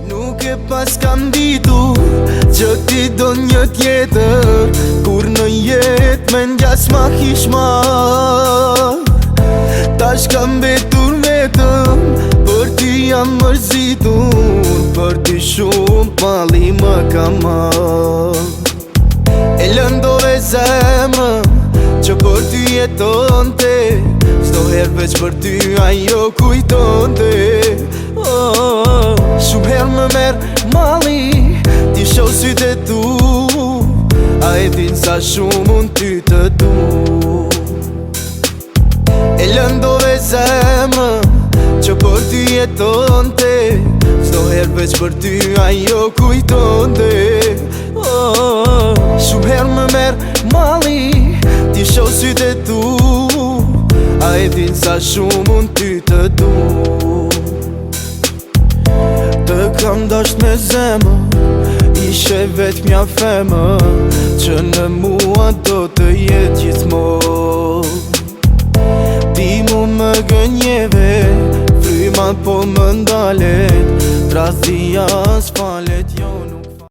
Nuk e pas kam ditur që ti do një tjetër, kur në jet me njas ma kish marr. Tash kam betur vetëm, për ty jam mërzitur, për ty shumë mali më kam marr. E lëndove zemrën që për ty jetonte, s'do herë veç për ty ajo kujtonte. Shumë herë më merë mali, ti shoh sytë e tu, a e din sa shumë unë ty të du. E lëndove zemrën që për ty jetonte, s'do herë veç për ty ajo kujtonte. Shumë herë më merë mali, ti shoh sytë e tu, a e din sa shumë unë ty të du. Të kam dasht me zemër, ishe vetë mja femër, që në mua do të jetë gjithmonë. Ti mu më gënjeve, fryma po më ndalet, trazia s'falet jo.